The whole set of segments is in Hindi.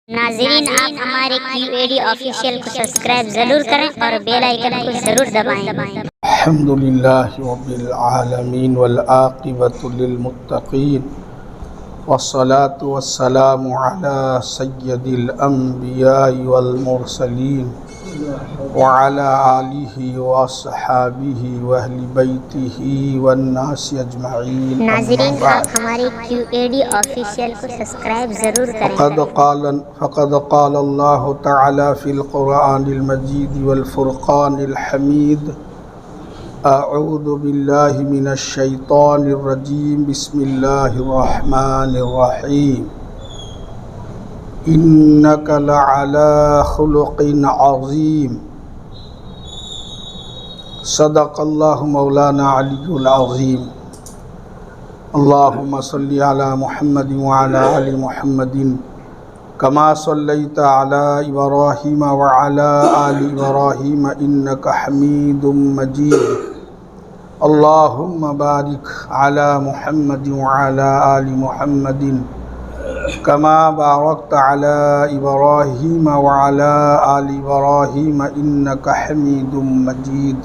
नाज़रीन, आप हमारे QAD ऑफिशियल को सब्सक्राइब ज़रूर करें और बेल आइकन को ज़रूर दबाएं। अल्हम्दुलिल्लाहि रब्बिल आलमीन वल आक़िबतु लिल मुत्तक़ीन वस्सलातु वस्सलामु अला सय्यदिल अंबियाइ वल मुरसलीन व अला आलिहि व अस्हाबिहि व अहलि बैतिहि वन नासि अजमईन। नाज़रीन, आप हमारे QAD ऑफिशियल को सब्सक्राइब ज़रूर करें। फ़क़द क़ाल अल्लाहु तआला फ़िल क़ुरआनिल मजीद वल फ़ुरक़ानिल हमीद। अऊज़ु बिल्लाहि मिनश शैतानिर रजीम। बिस्मिल्लाहिर रहमानिर रहीम। इन्नका लअला खुलुक़िन अज़ीम। सदक़ल्लाहु मौलाना अलियुल अज़ीम। अल्लाहुम्मा सल्लि अला मुहम्मदिन व अला आलि मुहम्मदिन कमा सल्लैता अला इब्राहीम व अला आलि इब्राहीम इन्नका हमीदुम मजीद। अल्लाहुम्मा बारिक अला मुहम्मदिन व अला आलि मुहम्मदिन कमा बारकता अला इब्राहीम व अला आलि इब्राहीम इन्नका हमीदुम मजीद।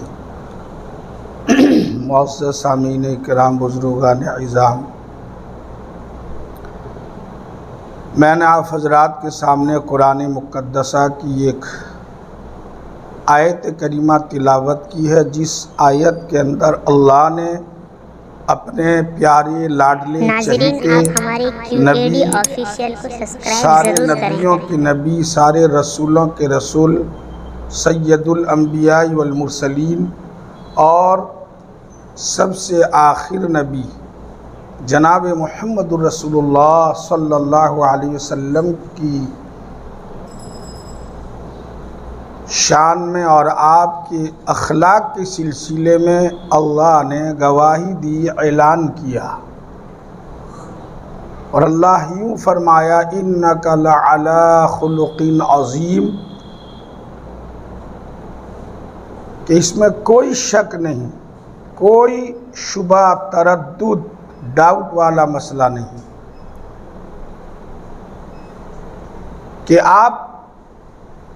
मुअज़्ज़ज़ सामीन किराम, बुज़ुर्गान इज़ाम, मैंने आप हज़रात के सामने कुरान मुक़द्दसा की एक आयत करीमा तिलावत की है, जिस आयत के अंदर अल्लाह ने अपने प्यारे लाडले चहेते नबी, सारे नबियों के नबी, सारे रसूलों के रसूल, सैयदुल अंबिया वल मुरसलीन और सबसे आखिर नबी जनाब मुहम्मदुर रसूलुल्लाह सल्लल्लाहु अलैहि वसल्लम की शान में और आपके अखलाक के सिलसिले में अल्लाह ने गवाही दी, ऐलान किया। और अल्लाह यूँ फरमाया, इन्नका लअला खुलुक़िन अज़ीम, कि इसमें कोई शक नहीं, कोई शुबा, तरद्दुद, डाउट वाला मसला नहीं कि आप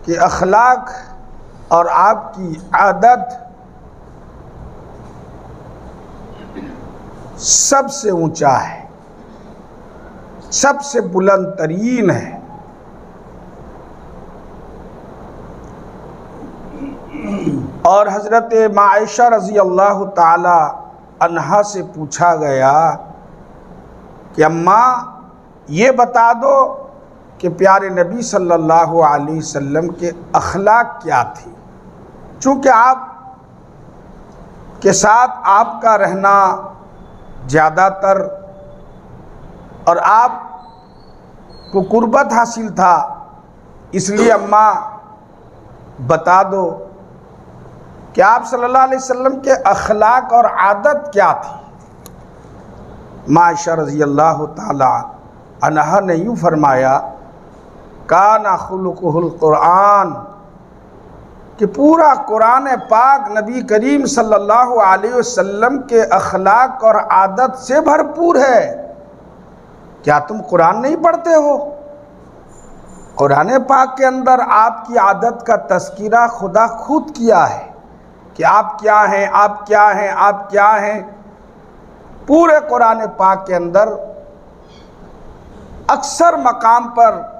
के अखलाक और आपकी आदत सबसे ऊंचा है, सबसे बुलंद तरीन है। और हज़रत आयशा रज़ी अल्लाह ताला अन्हा से पूछा गया कि अम्मा ये बता दो कि प्यारे नबी सल्लल्लाहु अलैहि वसल्लम के अखलाक क्या थे। चूँकि आप के साथ आपका रहना ज़्यादातर और आप को कुर्बत हासिल था, इसलिए अम्मा बता दो कि आप सल्लल्लाहु अलैहि वसल्लम के अखलाक और आदत क्या थी। आयशा रज़ी अल्लाह ताला अन्हा ने यूँ फरमाया, काना खुलुकुहुल कुरान, कि पूरा कुरान पाक नबी करीम सल्लल्लाहु अलैहि वसल्लम के अखलाक और आदत से भरपूर है। क्या तुम कुरान नहीं पढ़ते हो? कुरान पाक के अंदर आपकी आदत का तज़किरा खुदा खुद किया है कि आप क्या हैं, आप क्या हैं, आप क्या हैं। पूरे कुरान पाक के अंदर अक्सर मकाम पर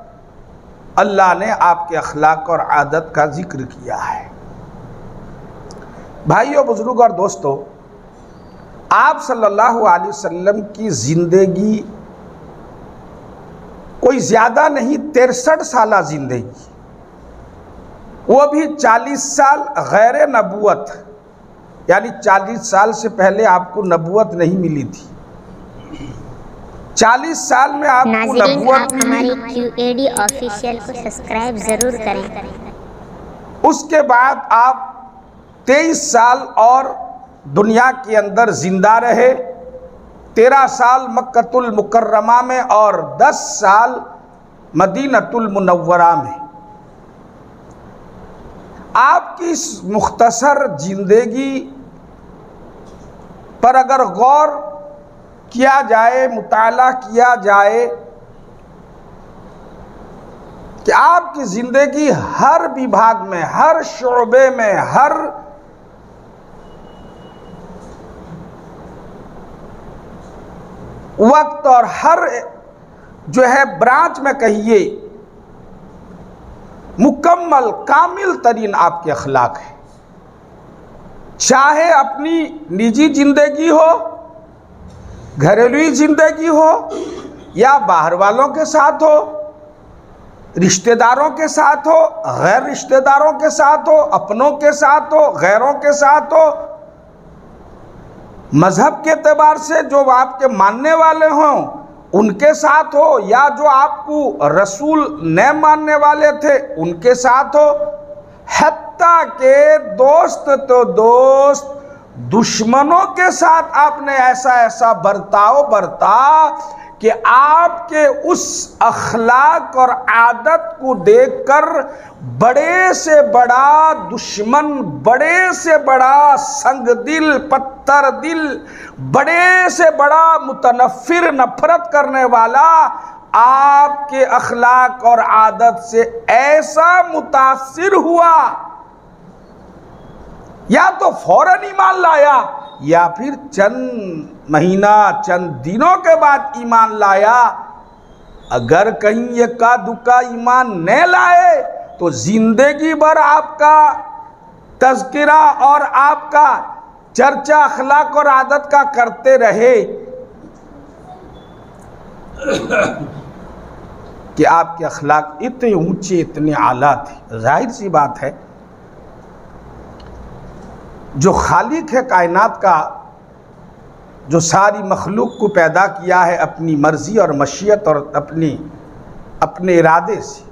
अल्लाह ने आपके अखलाक और आदत का जिक्र किया है। भाइयों, बुजुर्ग और दोस्तों, आप सल्लल्लाहु अलैहि वसल्लम की ज़िंदगी कोई ज़्यादा नहीं, 63 साल ज़िंदगी, वो भी 40 साल गैर नबूवत, यानी 40 साल से पहले आपको नबूवत नहीं मिली थी। 40 साल में आपको नबूवत मिली। QAD ऑफिशियल को सब्सक्राइब जरूर करें। उसके बाद आप 23 साल और दुनिया के अंदर जिंदा रहे, 13 साल मक्कतुल मुकर्रमा में और 10 साल मदीनतुल मुनव्वरा में। आपकी इस मुख्तसर जिंदगी पर अगर गौर किया जाए, मुताला किया जाए, कि आपकी जिंदगी हर विभाग में, हर शोबे में, हर वक्त और हर जो है ब्रांच में कहिए मुकम्मल कामिल तरीन आपके अखलाक है। चाहे अपनी निजी जिंदगी हो, घरेलू जिंदगी हो, या बाहर वालों के साथ हो, रिश्तेदारों के साथ हो, गैर रिश्तेदारों के साथ हो, अपनों के साथ हो, गैरों के साथ हो, मजहब के एतबार से जो आपके मानने वाले हों उनके साथ हो, या जो आपको रसूल न मानने वाले थे उनके साथ हो, हत्ता के दोस्त तो दोस्त दुश्मनों के साथ आपने ऐसा ऐसा बर्ताव बरता कि आपके उस अखलाक और आदत को देखकर बड़े से बड़ा दुश्मन, बड़े से बड़ा संग दिल, पत्थर दिल, बड़े से बड़ा मुतनफ्फिर, नफरत करने वाला आपके अखलाक और आदत से ऐसा मुतासिर हुआ, या तो फौरन ईमान लाया या फिर चंद महीना, चंद दिनों के बाद ईमान लाया। अगर कहीं एका दुका ईमान न लाए तो जिंदगी भर आपका तज़किरा और आपका चर्चा अखलाक और आदत का करते रहे कि आपके अखलाक इतने ऊंचे, इतने आला थे। जाहिर सी बात है, जो खालिक है कायनात का, जो सारी मखलूक को पैदा किया है अपनी मर्जी और मशीयत और अपने इरादे से,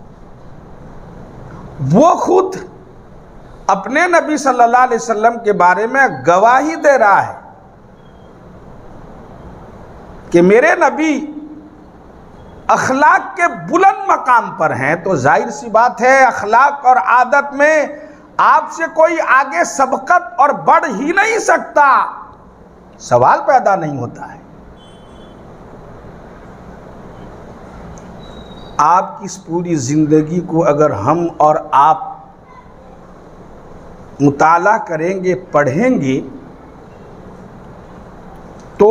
वो खुद अपने नबी सल्लल्लाहु अलैहि वसल्लम के बारे में गवाही दे रहा है कि मेरे नबी अखलाक के बुलंद मकाम पर हैं। तो जाहिर सी बात है, अखलाक और आदत में आपसे कोई आगे सबकत और बढ़ ही नहीं सकता, सवाल पैदा नहीं होता है। आपकी इस पूरी जिंदगी को अगर हम और आप मुताला करेंगे, पढ़ेंगे, तो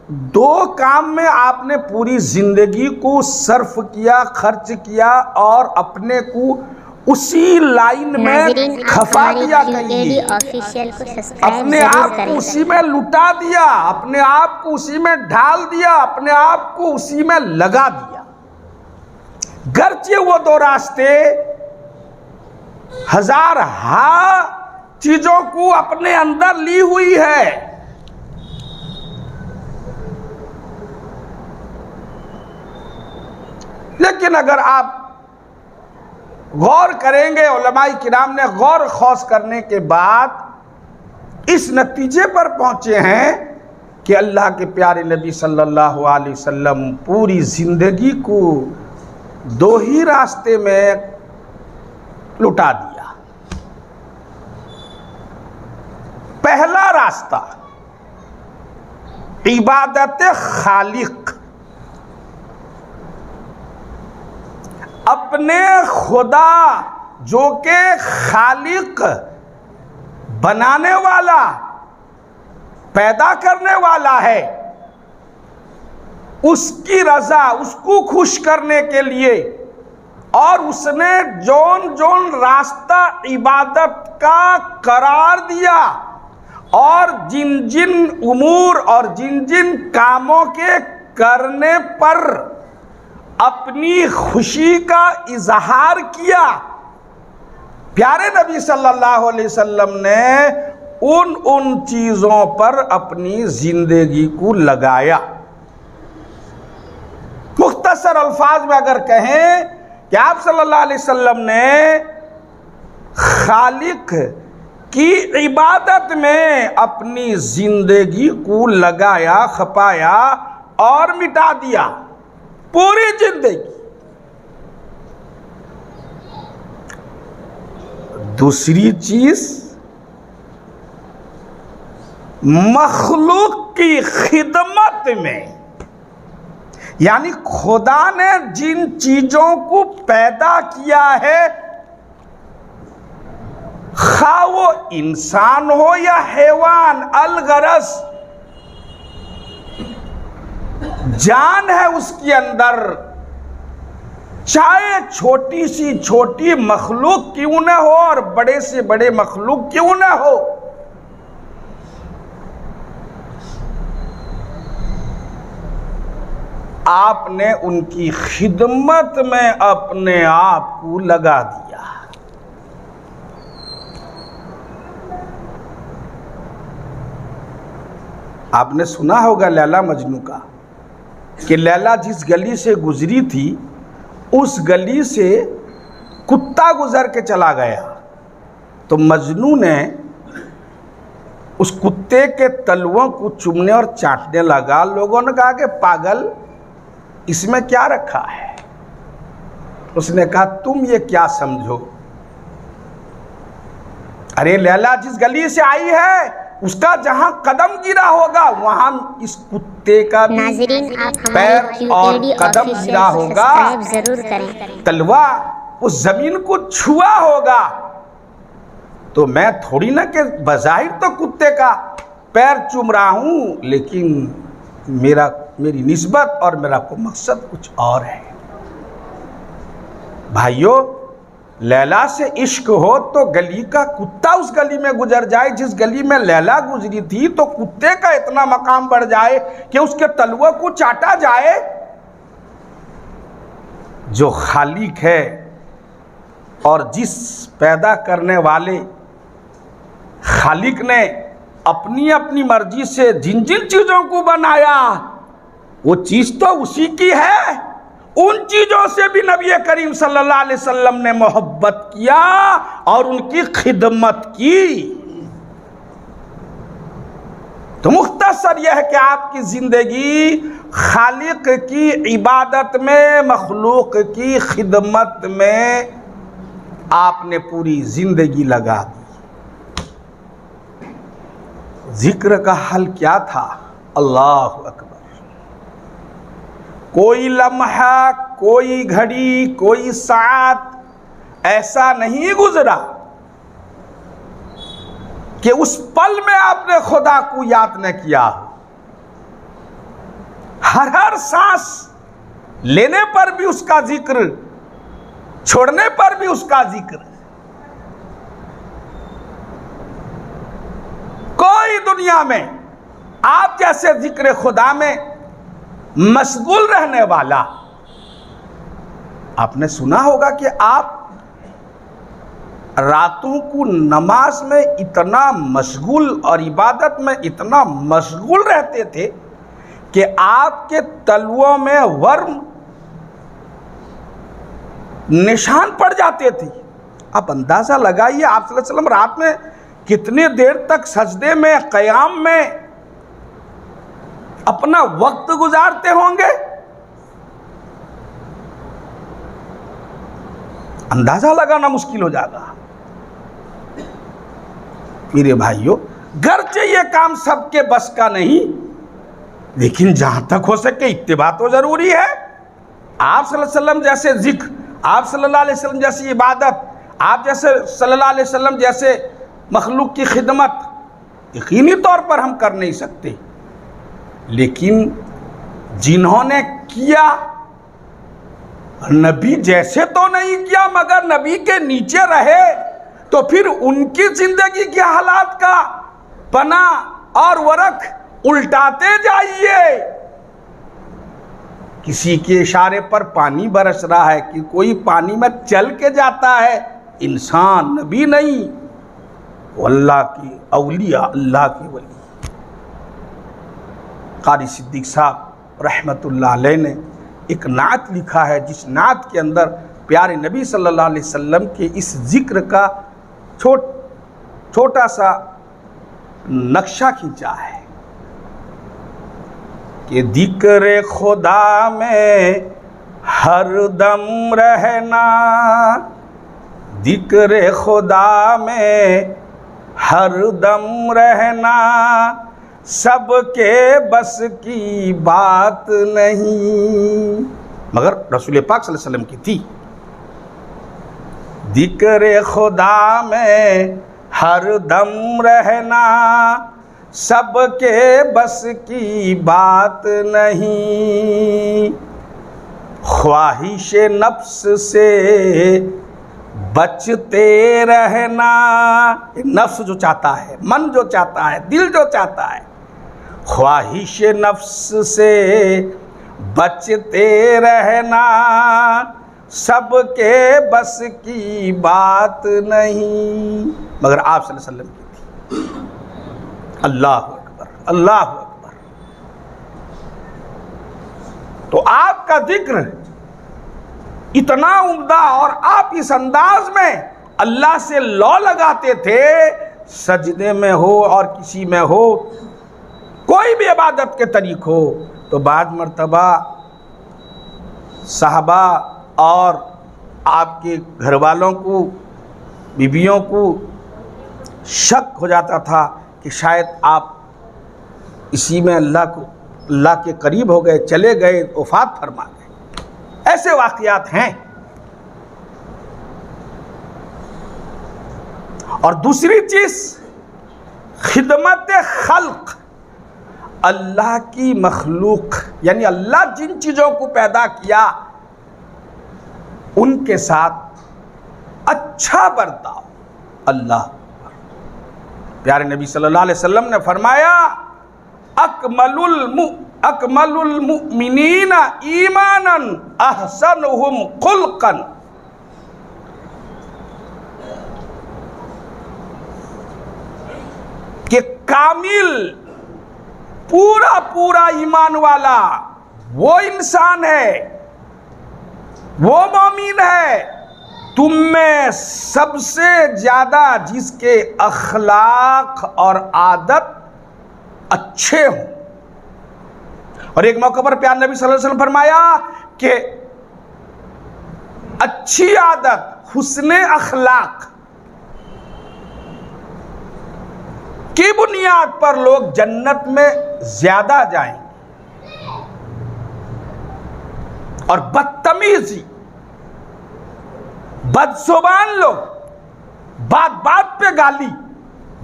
दो काम में आपने पूरी जिंदगी को सर्फ किया, खर्च किया और अपने को उसी लाइन में खफा दिया। कहिए अपने आप को उसी में लुटा दिया, अपने आप को उसी में ढाल दिया, अपने आप को उसी में लगा दिया। गर्चे वो दो रास्ते हजार चीजों को अपने अंदर ली हुई है, लेकिन अगर आप गौर करेंगे, उलमाए किराम ने गौर खौस करने के बाद इस नतीजे पर पहुंचे हैं कि अल्लाह के प्यारे नबी सल्लल्लाहु अलैहि वसल्लम पूरी जिंदगी को दो ही रास्ते में लुटा दिया। पहला रास्ता इबादत खालिक, अपने खुदा जो के खालिक, बनाने वाला, पैदा करने वाला है, उसकी रजा, उसको खुश करने के लिए, और उसने जोन जोन रास्ता इबादत का करार दिया और जिन जिन उमूर और जिन जिन कामों के करने पर अपनी खुशी का इजहार किया, प्यारे नबी सल्लल्लाहु अलैहि वसल्लम ने उन चीज़ों पर अपनी जिंदगी को लगाया। मुख्तसर अल्फाज में अगर कहें कि आप सल्लल्लाहु अलैहि वसल्लम ने खालिक की इबादत में अपनी जिंदगी को लगाया, खपाया और मिटा दिया, पूरी जिंदगी। दूसरी चीज, मखलूक की खिदमत में, यानी खुदा ने जिन चीजों को पैदा किया है, खा वो इंसान हो या हैवान, अलगरस जान है उसके अंदर, चाहे छोटी सी छोटी मखलूक क्यों न हो और बड़े से बड़े मखलूक क्यों न हो, आपने उनकी खिदमत में अपने आप को लगा दिया। आपने सुना होगा लैला मजनू का, कि लैला जिस गली से गुजरी थी उस गली से कुत्ता गुजर के चला गया, तो मजनू ने उस कुत्ते के तलवों को चूमने और चाटने लगा। लोगों ने कहा कि पागल, इसमें क्या रखा है? उसने कहा तुम ये क्या समझो, अरे लैला जिस गली से आई है उसका जहां कदम गिरा होगा वहां इस कुत्ते का भी पैर और कदम गिरा होगा, जरूर करें। तलवा उस जमीन को छुआ होगा। तो मैं थोड़ी ना कि बज़ाहिर तो कुत्ते का पैर चूम रहा हूं, लेकिन मेरी निस्बत और मेरा को मकसद कुछ और है। भाइयों, लैला से इश्क हो तो गली का कुत्ता उस गली में गुजर जाए जिस गली में लैला गुजरी थी, तो कुत्ते का इतना मकाम बढ़ जाए कि उसके तलवों को चाटा जाए। जो खालिक है और जिस पैदा करने वाले खालिक ने अपनी अपनी मर्जी से जिन जिन चीजों को बनाया, वो चीज तो उसी की है। उन चीजों से भी नबी करीम सल्लल्लाहु अलैहि वसल्लम ने मोहब्बत किया और उनकी खिदमत की। तो मुख्तसर यह है कि आपकी जिंदगी खालिक की इबादत में, मखलूक की खिदमत में आपने पूरी जिंदगी लगा दी। जिक्र का हल क्या था? अल्लाहु अकबर। कोई लम्हा, कोई घड़ी, कोई साथ ऐसा नहीं गुजरा कि उस पल में आपने खुदा को याद न किया। हर सांस लेने पर भी उसका जिक्र, छोड़ने पर भी उसका जिक्र। कोई दुनिया में आप जैसे जिक्र खुदा में मशगूल रहने वाला। आपने सुना होगा कि आप रातों को नमाज में इतना मशगूल और इबादत में इतना मशगूल रहते थे कि आपके तलवों में वर्म निशान पड़ जाते थे। आप अंदाजा लगाइए आप सल्लल्लाहु अलैहि वसल्लम रात में कितने देर तक सजदे में, क़याम में अपना वक्त गुजारते होंगे। अंदाजा लगाना मुश्किल हो जाएगा। मेरे भाइयों, गर्चे ये काम सबके बस का नहीं, लेकिन जहां तक हो सके इत्तिबा तो जरूरी है। आप सल्लल्लाहु अलैहि वसल्लम जैसे जिक्र, आप सल्लल्लाहु अलैहि वसल्लम जैसी इबादत, आप जैसे सल्लल्लाहु अलैहि वसल्लम जैसे मखलूक की खिदमत यकीनी तौर पर हम कर नहीं सकते, लेकिन जिन्होंने किया, नबी जैसे तो नहीं किया मगर नबी के नीचे रहे, तो फिर उनकी जिंदगी के हालात का पना और वरक उल्टाते जाइए। किसी के इशारे पर पानी बरस रहा है कि कोई पानी में चल के जाता है, इंसान, नबी नहीं, वो अल्लाह की औलिया, अल्लाह के वली। कारी सिद्दीक साहब रहमतुल्लाह अलैह ने एक नात लिखा है, जिस नात के अंदर प्यारे नबी सल्लल्लाहु अलैहि वसल्लम के इस जिक्र का छोटा सा नक्शा खींचा है कि जिक्र खुदा में हर दम रहना, जिक्र खुदा में हर दम रहना, सबके बस की बात नहीं, मगर रसूल पाक सल्लल्लाहु अलैहि वसल्लम की थी। जिक्र खुदा में हर दम रहना सबके बस की बात नहीं, ख्वाहिश नफ्स से बचते रहना। नफ्स जो चाहता है, मन जो चाहता है, दिल जो चाहता है, ख्वाहिश नफ्स से बचते रहना सबके बस की बात नहीं, मगर आप सल्लल्लाहु अलैहि वसल्लम की थी। अल्लाह अकबर, अल्लाह अकबर। तो आपका जिक्र इतना उम्दा और आप इस अंदाज में अल्लाह से लौ लगाते थे, सजदे में हो और किसी में हो, कोई भी इबादत के तरीक हो, तो बाद मर्तबा साहबा और आपके घर वालों को, बीवियों को शक हो जाता था कि शायद आप इसी में अल्लाह के करीब हो गए, चले गए, वफात फरमा गए। ऐसे वाक़ियात हैं। और दूसरी चीज़, खिदमत खल्क, अल्लाह की मखलूक, यानी अल्लाह जिन चीज़ों को पैदा किया उनके साथ अच्छा बर्ताव। अल्लाह, प्यारे नबी सल्लल्लाहु अलैहि वसल्लम ने फरमाया, अकमलुल मुमिनीना ईमानन अहसनुहुम खुल्कन। कि कामिल, पूरा पूरा ईमान वाला वो इंसान है, वो मोमिन है तुम में सबसे ज़्यादा जिसके अखलाक और आदत अच्छे हों। और एक मौके पर प्यारे नबी सल्लल्लाहु अलैहि वसल्लम फरमाया कि अच्छी आदत, हुस्ने अखलाक की बुनियाद पर लोग जन्नत में ज्यादा जाएंगे, और बदतमीजी, बदजुबान लोग, बात बात पे गाली,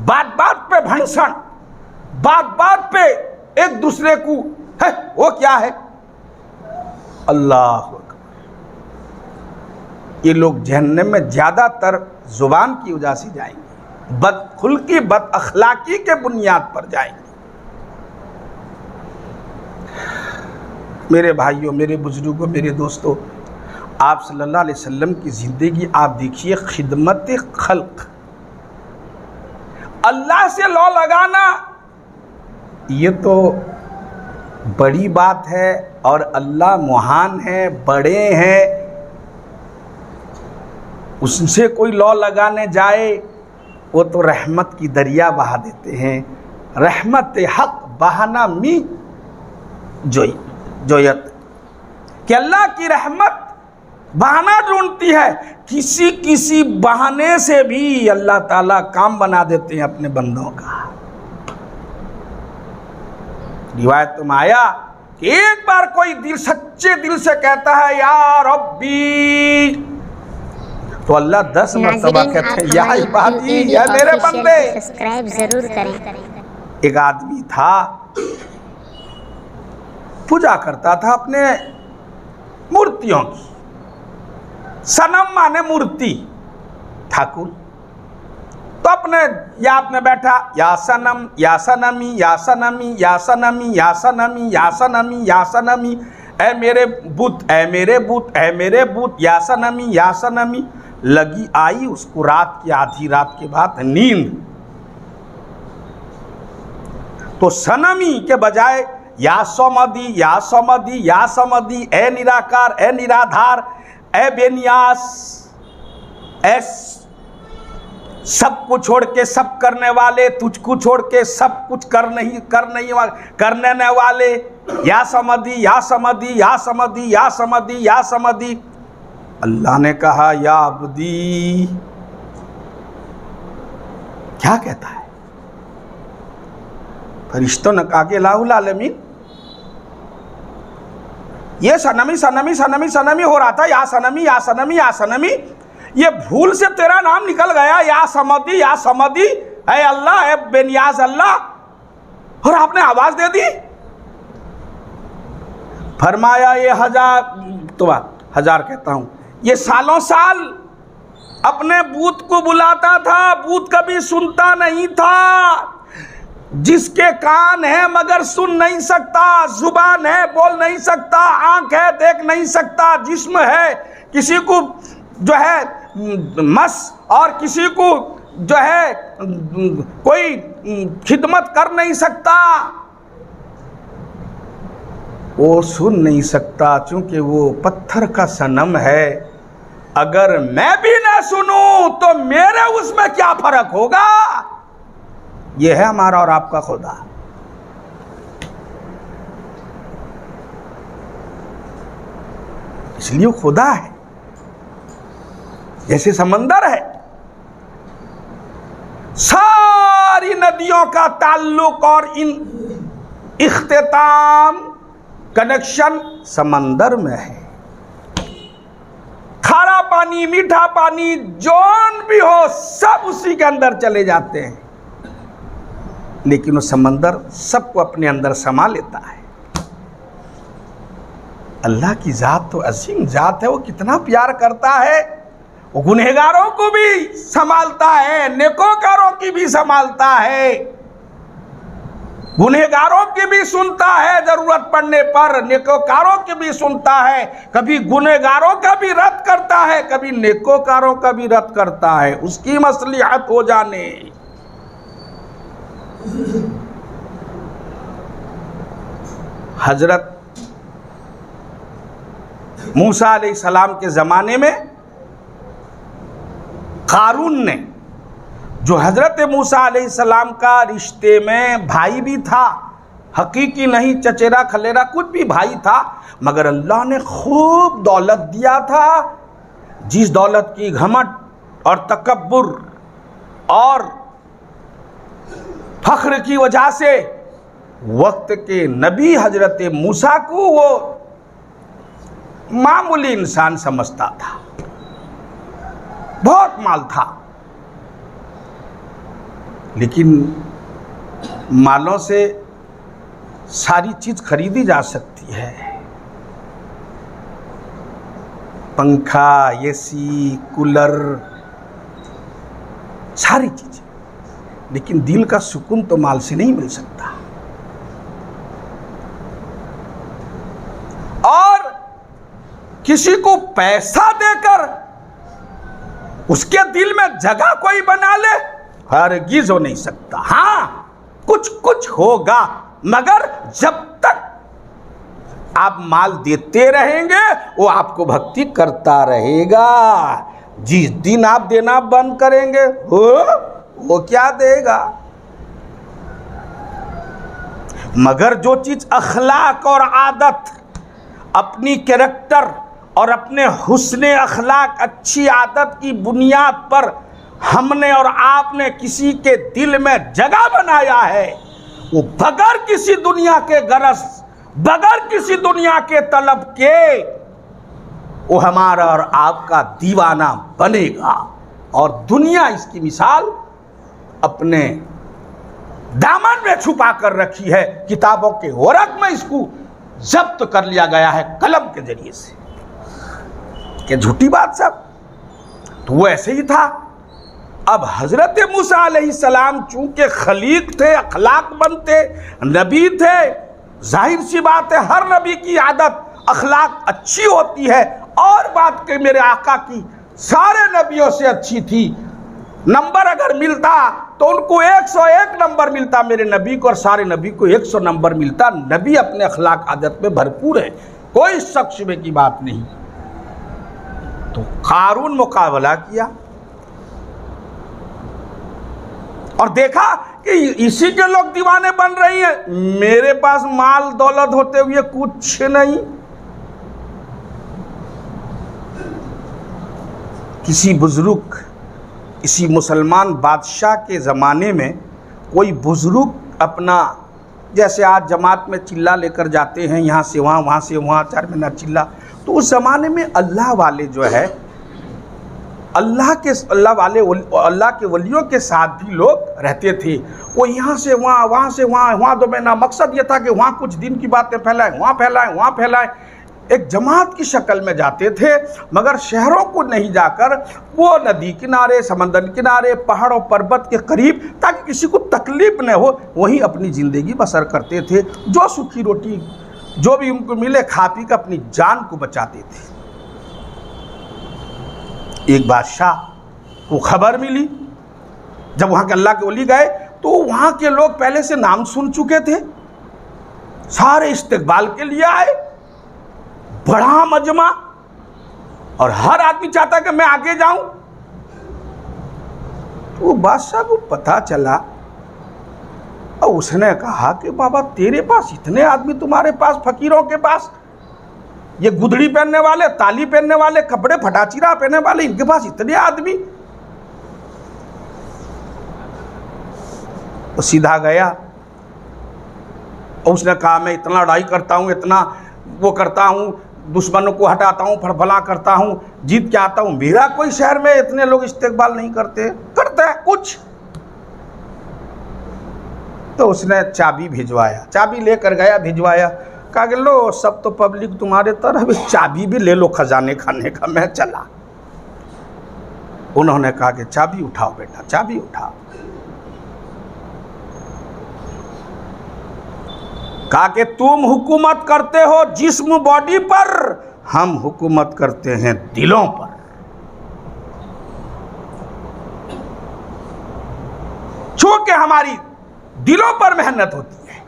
बात बात पे भंषण, बात बात पे एक दूसरे को है वो क्या है, अल्लाह अकबर, ये लोग जहन्नम में ज्यादातर जुबान की वजह से जाएंगे, बदखुल्की, बद अखलाकी के बुनियाद पर जाएंगे। मेरे भाइयों, मेरे बुजुर्गों, मेरे दोस्तों, आप सल्लल्लाहु अलैहि वसल्लम की ज़िंदगी आप देखिए, खिदमत खल्क, अल्लाह से लौ लगाना, ये तो बड़ी बात है। और अल्लाह महान है, बड़े हैं, उससे कोई लौ लगाने जाए वो तो रहमत की दरिया बहा देते हैं। रहमत हक बहाना मी जोयत, कि अल्लाह की रहमत बहाना ढूंढती है, किसी किसी बहाने से भी अल्लाह ताला काम बना देते हैं अपने बंदों का। रिवायत में आया कि एक बार कोई दिल, सच्चे दिल से कहता है या रब्बी, तो अल्लाह 10 मरतबा कहते हैं या इबादी, या मेरे बंदे। सब्सक्राइब जरूर करें। एक आदमी था, पूजा करता था अपने मूर्तियों की। सनम माने मूर्ति, ठाकुर। तो अपने याद में बैठा, या सनम, या सनमी, या सनमी, या सनमी, या सनमी, या सनमी, या सनमी, ऐ मेरे बुत, ऐ मेरे बुत, ऐ मेरे बुत, या सनमी, या सनमी। लगी आई उसको रात की, आधी रात के बाद नींद, तो सनमी के बजाय या समदी, या समदी, या समदी, ए निराकार, ए निराधार, ए बेनियास, ए सब कुछ छोड़ के सब करने वाले, तुझको छोड़ के सब कुछ करने न वाले, या समदी, या समदी, या समदी, या समदी, या समदी। अल्लाह ने कहा या अब्दी, क्या कहता है? फरिश्तों ने कहा कि इलाहुल आलमीन, ये सनमी सनमी सनमी सनमी हो रहा था, या सनमी या सनमी या सनमी, ये भूल से तेरा नाम निकल गया, या समदी, ऐ अल्लाह, ऐ बेनियाज अल्लाह, और आपने आवाज दे दी। फरमाया ये हजार कहता हूं, ये सालों साल अपने बूत को बुलाता था, बूत कभी सुनता नहीं था। जिसके कान है मगर सुन नहीं सकता, जुबान है बोल नहीं सकता, आंख है देख नहीं सकता, जिस्म है किसी को जो है मस और किसी को जो है कोई खिदमत कर नहीं सकता, वो सुन नहीं सकता क्योंकि वो पत्थर का सनम है। अगर मैं भी ना सुनूं तो मेरे उसमें क्या फर्क होगा। ये है हमारा और आपका खुदा। इसलिए खुदा है, जैसे समंदर है, सारी नदियों का ताल्लुक और इख्तिताम कनेक्शन समंदर में है। खारा पानी मीठा पानी जौन भी हो सब उसी के अंदर चले जाते हैं, लेकिन वो समंदर सबको अपने अंदर समा लेता है। अल्लाह की जात तो अजीम जात है, वो कितना प्यार करता है। वो गुनहगारों को भी संभालता है, नेकोकारों की भी संभालता है, गुनहगारों की भी सुनता है, जरूरत पड़ने पर नेकोकारों की भी सुनता है। कभी गुनहगारों का भी रद्द करता है, कभी नेकोकारों का भी रद्द करता है, उसकी मसलिहत हो जाने। हजरत मूसा अलैहिस्सलाम के ज़माने में कारून ने, जो हजरत मूसा अलैहिस्सलाम का रिश्ते में भाई भी था, हकीकी नहीं चचेरा खलेरा कुछ भी भाई था, मगर अल्लाह ने खूब दौलत दिया था, जिस दौलत की घमंड और तकब्बुर और फख्र की वजह से वक्त के नबी हजरत मूसा को वो मामूली इंसान समझता था। बहुत माल था, लेकिन मालों से सारी चीज खरीदी जा सकती है, पंखा, एसी, कूलर, सारी चीजें, लेकिन दिल का सुकून तो माल से नहीं मिल सकता। और किसी को पैसा देकर उसके दिल में जगह कोई बना ले, हरगिज हो नहीं सकता। हाँ, कुछ कुछ होगा, मगर जब तक आप माल देते रहेंगे वो आपको भक्ति करता रहेगा। जिस दिन आप देना बंद करेंगे वो क्या देगा। मगर जो चीज अखलाक और आदत, अपनी कैरेक्टर और अपने हुस्ने अखलाक, अच्छी आदत की बुनियाद पर हमने और आपने किसी के दिल में जगह बनाया है, वो बगैर किसी दुनिया के गरज, बगैर किसी दुनिया के तलब के, वो हमारा और आपका दीवाना बनेगा। और दुनिया इसकी मिसाल अपने दामन में छुपा कर रखी है, किताबों के वरक में इसको जब्त कर लिया गया है कलम के जरिए से। क्या झूठी बात सब, तो वो ऐसे ही था। अब हजरत मूसा अलैहिस्सलाम चूंकि खलीक थे, अखलाकमंद थे, नबी थे, जाहिर सी बात है हर नबी की आदत अखलाक अच्छी होती है। और बात के मेरे आका की सारे नबियों से अच्छी थी। नंबर अगर मिलता तो उनको 101 नंबर मिलता मेरे नबी को, और सारे नबी को 100 नंबर मिलता। नबी अपने अखलाक आदत में भरपूर है, कोई शक शुबे की बात नहीं। तो कारून मुकाबला किया और देखा कि इसी के लोग दीवाने बन रही हैं, मेरे पास माल दौलत होते हुए कुछ नहीं। किसी बुजुर्ग, किसी मुसलमान बादशाह के ज़माने में कोई बुजुर्ग अपना जैसे आज जमात में चिल्ला लेकर जाते हैं, यहाँ से वहाँ से वहाँ, 4 महीना चिल्ला। तो उस ज़माने में अल्लाह वाले जो है, अल्लाह के वलियों के साथ भी लोग रहते थे। वो यहाँ से वहाँ, वहाँ से वहाँ, वहाँ 2 महीना। मकसद ये था कि वहाँ कुछ दिन की बातें फैलाएं, वहाँ फैलाएं, वहाँ फैलाएं। एक जमात की शक्ल में जाते थे, मगर शहरों को नहीं जाकर वो नदी किनारे, समंदर किनारे, पहाड़ों पर्वत के करीब, ताकि किसी को तकलीफ न हो, वहीं अपनी ज़िंदगी बसर करते थे। जो सूखी रोटी जो भी उनको मिले खा पी कर अपनी जान को बचाते थे। एक बादशाह को खबर मिली, जब वहाँ के अल्लाह के वली गए तो वहाँ के लोग पहले से नाम सुन चुके थे, सारे इस्तकबाल के लिए आए, बड़ा मजमा, और हर आदमी चाहता कि मैं आगे जाऊं। तो बादशाह को पता चला और उसने कहा कि बाबा तेरे पास इतने आदमी, तुम्हारे पास फकीरों के पास, ये गुदड़ी पहनने वाले, ताली पहनने वाले, कपड़े फटाचीरा पहनने वाले, इनके पास इतने आदमी। तो सीधा गया और उसने कहा मैं इतना लड़ाई करता हूँ, इतना वो करता हूँ, दुश्मनों को हटाता हूँ, फरफला करता हूँ, जीत के आता हूँ, मेरा कोई शहर में इतने लोग इस्तेकबाल नहीं करते है कुछ। तो उसने चाबी भिजवाया, चाबी लेकर गया, भिजवाया, कहा कि लो सब तो पब्लिक तुम्हारे तरफ, चाबी भी ले लो खजाने खाने का। मैं चला। उन्होंने कहा कि चाबी उठाओ बेटा, चाबी उठाओ। कहा कि तुम हुकूमत करते हो जिस्म बॉडी पर, हम हुकूमत करते हैं दिलों पर। चूंकि हमारी दिलों पर मेहनत होती है।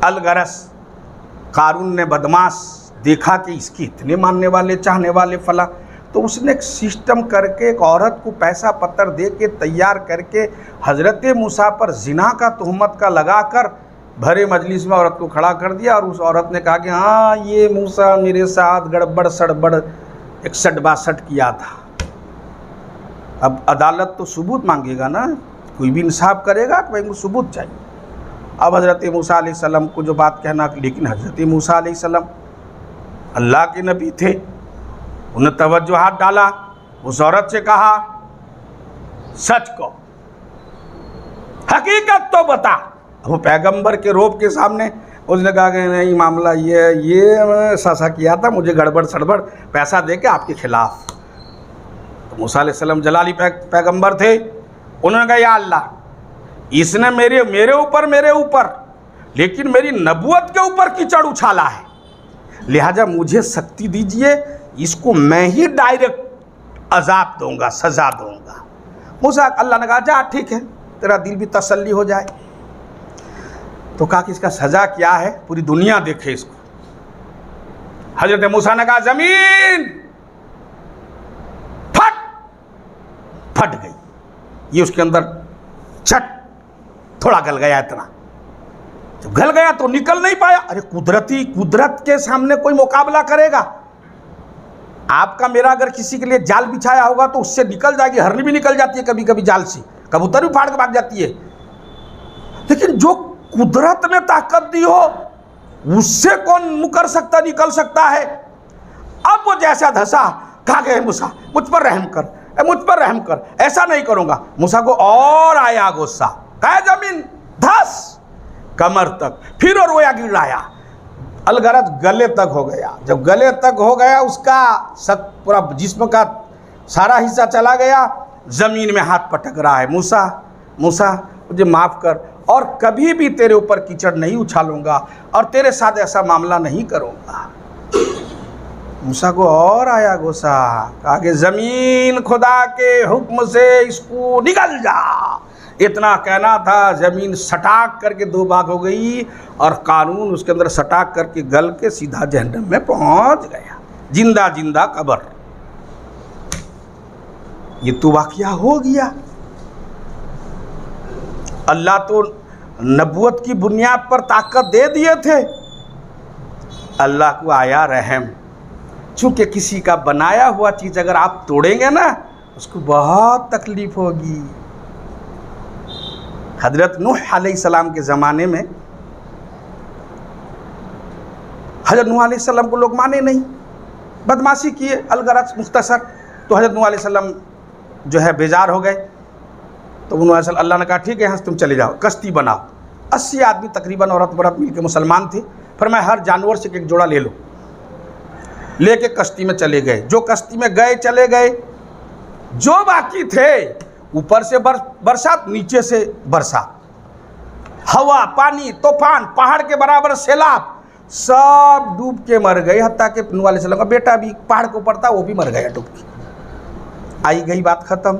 अलगरस कारून ने बदमाश देखा कि इसकी इतने मानने वाले, चाहने वाले, फला, तो उसने एक सिस्टम करके एक औरत को पैसा पत्थर दे के तैयार करके हजरत मूसा पर जिना का तुहमत का लगाकर भरे मजलिस में औरत को खड़ा कर दिया। और उस औरत ने कहा कि हाँ ये मूसा मेरे साथ गड़बड़ सड़बड़ 61-62 किया था। अब अदालत तो सबूत मांगेगा ना, कोई भी इंसाफ करेगा कि भाई मुझे सबूत चाहिए। अब हज़रत मूसा अलैहिस्सलाम को जो बात कहना, लेकिन हज़रत मूसा अलैहिस्सलाम अल्लाह के नबी थे, उन्हें तवज्जो हाथ डाला, उस औरत से कहा सच को, हकीकत तो बता। वो पैगंबर के रोब के सामने उसने कहा कि नहीं मामला ये सासा किया था, मुझे गड़बड़ सड़बड़ पैसा दे के आपके खिलाफ। तो मूसा अलैहिस्सलाम जलाली पैगंबर थे, उन्होंने कहा या अल्लाह इसने मेरे ऊपर लेकिन मेरी नबूवत के ऊपर कीचड़ उछाला है, लिहाजा मुझे शक्ति दीजिए, इसको मैं ही डायरेक्ट अजाब दूंगा, सजा दूंगा। मूसा अल्लाह ने कहा जा ठीक है, तेरा दिल भी तसल्ली हो जाए। तो कहा कि इसका सजा क्या है, पूरी दुनिया देखे इसको। हजरत मूसा ने कहा जमीन फट गई, ये उसके अंदर चट थोड़ा गल गया, इतना जब गल गया तो निकल नहीं पाया। अरे कुदरत के सामने कोई मुकाबला करेगा? आपका मेरा अगर किसी के लिए जाल बिछाया होगा तो उससे निकल जाएगी, हरनी भी निकल जाती है कभी कभी जाल से, कबूतर भी फाड़ के भाग जाती है। लेकिन जो कुदरत ने ताकत दी हो उससे कौन मुकर सकता, निकल सकता है? अब वो जैसा धसा, कहा गया मूसा मुझ पर रहम कर, मुझ पर रहम कर, ऐसा नहीं करूंगा। मूसा को और आया गुस्सा, कहा जमीन धस कमर तक, फिर और रोया गिराया, अलगरज गले तक हो गया। जब गले तक हो गया उसका सब पूरा जिस्म का सारा हिस्सा चला गया, जमीन में हाथ पटक रहा है, मूसा मूसा मुझे माफ़ कर, और कभी भी तेरे ऊपर कीचड़ नहीं उछालूंगा और तेरे साथ ऐसा मामला नहीं करूंगा। मूसा को और आया गुस्सा, कहा कि ज़मीन खुदा के हुक्म से इसको निकल जा। इतना कहना था, ज़मीन सटाक करके 2 भाग हो गई और कानून उसके अंदर सटाक करके गल के सीधा जहन्नम में पहुंच गया, जिंदा जिंदा कब्र। ये तो वाकया हो गया। अल्लाह तो नबूवत की बुनियाद पर ताकत दे दिए थे, अल्लाह को आया रहम। चूँकि किसी का बनाया हुआ चीज़ अगर आप तोड़ेंगे ना, उसको बहुत तकलीफ होगी। हज़रत नूह अलैहिस्सलाम के ज़माने में हज़रत नूह अलैहिस्सलाम को लोग माने नहीं, बदमाशी किए, अलगरज मुख्तसर। तो हज़रत नूह अलैहिस्सलाम जो है बेजार हो गए। तो उन्होंने अल्लाह ने कहा ठीक है यहाँ से तुम चले जाओ, कश्ती बनाओ। 80 आदमी तकरीबन औरत बरत मिल के मुसलमान थे। फिर मैं हर जानवर से एक जोड़ा ले लो, लेके कश्ती में चले गए। जो कश्ती में गए चले गए, जो बाकी थे ऊपर से बरसात, नीचे से बरसात, हवा, पानी, तूफान, पहाड़ के बराबर सैलाब, सब डूब के मर गए। हत्ता के नूह अलैहिस्सलाम का बेटा भी पहाड़ के ऊपर था, वो भी मर गया डूब के। आई गई बात ख़त्म।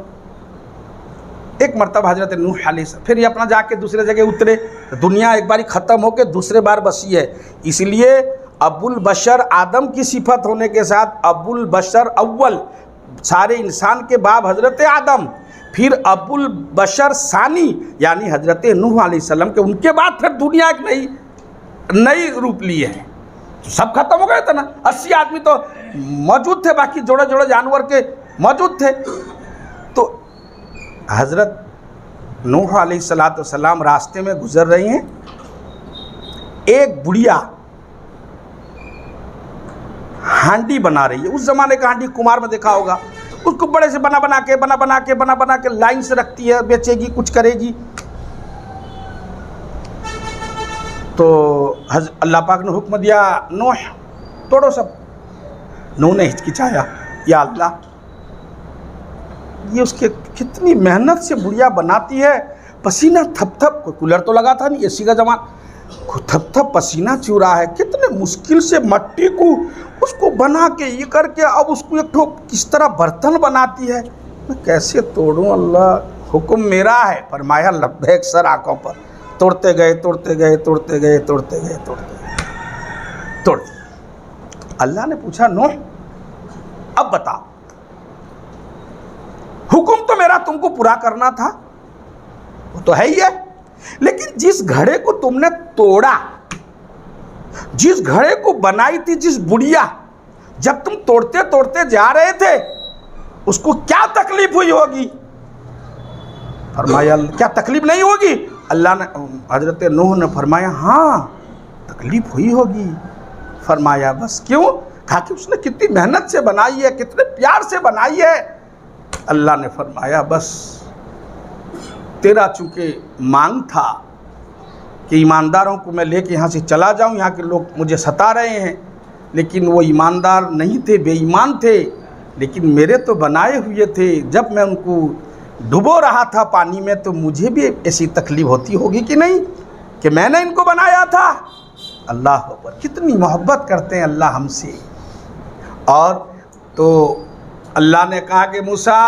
एक मरतबा हज़रत नूह अलैहिस्सलाम फिर ये अपना जाके दूसरे जगह उतरे। तो दुनिया एक बारी ख़त्म होकर दूसरे बार बसी है, इसलिए अबुल बशर आदम की सिफत होने के साथ अबुल बशर अव्वल, सारे इंसान के बाप हज़रत आदम, फिर अबुल बशर सानी यानी हज़रत नूह अलैहिस्सलाम के, उनके बाद फिर दुनिया एक नई रूप ली है। सब खत्म हो गए थे ना, 80 आदमी तो मौजूद थे, बाकी जोड़े जोड़े जानवर के मौजूद थे। तो हज़रत नूह अलैहिस्सलाम रास्ते में गुजर रही हैं। एक बुढ़िया हांडी बना रही है। उस ज़माने का हांडी कुमार में देखा होगा, उसको बड़े से बना बना के लाइन से रखती है, बेचेगी, कुछ करेगी। तो अल्लाह पाक ने हुक्म दिया, नूह तोड़ो सब। नूह ने हिचकिचाया, या अल्लाह, ये उसके कितनी मेहनत से बुढ़िया बनाती है, पसीना थप थप, कोई कूलर तो लगा था नहीं, एसी का ज़माना, थप थप पसीना चू रहा है, कितने मुश्किल से मट्टी को उसको बना के ये करके अब उसको एक ठो किस तरह बर्तन बनाती है। मैं कैसे तोड़ूं अल्लाह, हुक्म मेरा है। फरमाया लब्बैक सर आंखों पर। तोड़ते गए तोड़ अल्लाह ने पूछा, नूह अब बताओ, हुक्म तो मेरा तुमको पूरा करना था, वो तो है ही है, लेकिन जिस घड़े को तुमने तोड़ा, जिस घड़े को बनाई थी जिस बुढ़िया, जब तुम तोड़ते तोड़ते जा रहे थे उसको क्या तकलीफ हुई होगी? फरमाया क्या तकलीफ नहीं होगी? अल्लाह ने, हजरत नूह ने फरमाया हाँ तकलीफ हुई होगी। फरमाया बस क्यों? कहा कि उसने कितनी मेहनत से बनाई है, कितने प्यार से बनाई है। अल्लाह ने फरमाया बस तेरा चूँकि मांग था कि ईमानदारों को मैं लेके यहाँ से चला जाऊँ, यहाँ के लोग मुझे सता रहे हैं, लेकिन वो ईमानदार नहीं थे, बेईमान थे, लेकिन मेरे तो बनाए हुए थे। जब मैं उनको डुबो रहा था पानी में तो मुझे भी ऐसी तकलीफ होती होगी कि नहीं, कि मैंने इनको बनाया था। अल्लाह पर कितनी मोहब्बत करते हैं अल्लाह हमसे। और तो अल्लाह ने कहा कि मूसा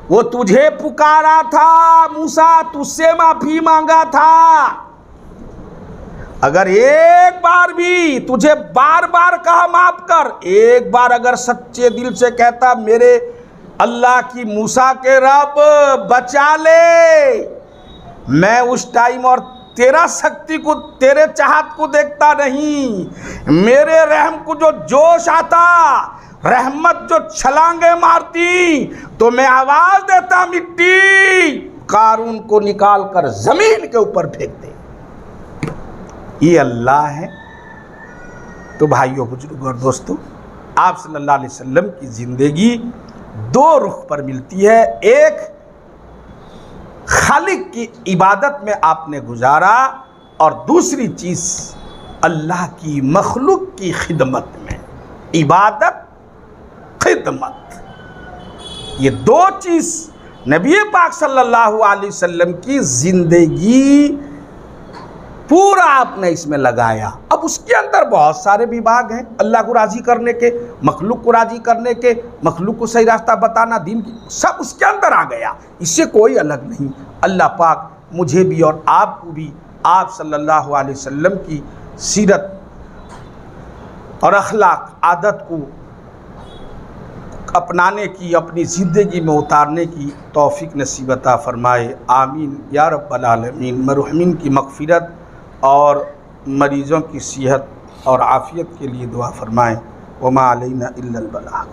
वो तुझे पुकारा था, मूसा तुझसे माफ़ी मांगा था, अगर एक बार भी तुझे बार बार कहा माफ कर, एक बार अगर सच्चे दिल से कहता मेरे अल्लाह की मूसा के रब बचा ले, मैं उस टाइम और तेरा शक्ति को, तेरे चाहत को देखता नहीं, मेरे रहम को जो जोश आता, रहमत जो छलांगे मारती, तो मैं आवाज देता मिट्टी कारून को निकाल कर जमीन के ऊपर फेंक दे। ये अल्लाह है। तो भाइयों, बुजुर्गों और दोस्तों, आप सल्लल्लाहु अलैहि वसल्लम की ज़िंदगी दो रुख पर मिलती है। एक खालिक की इबादत में आपने गुजारा, और दूसरी चीज़ अल्लाह की मखलूक की खिदमत में। इबादत, खिदमत, ये दो चीज़ नबी पाक सल्लल्लाहु अलैहि वसल्लम की ज़िंदगी पूरा आपने इसमें लगाया। अब उसके अंदर बहुत सारे विभाग हैं, अल्लाह को राज़ी करने के, मखलूक को राज़ी करने के, मखलूक को सही रास्ता बताना, दीन की, सब उसके अंदर आ गया, इससे कोई अलग नहीं। अल्लाह पाक मुझे भी और आपको भी आप सल्लल्लाहु अलैहि वसल्लम की सीरत और अखलाक, आदत को अपनाने की, अपनी ज़िंदगी में उतारने की तौफीक नसीब अता फरमाए। आमीन या रब्बल आलमीन। मरहुमीन की मग़फ़िरत और मरीज़ों की सेहत और आफ़ियत के लिए दुआ फरमाएँ। वमा अलैना इल्लल बलाग।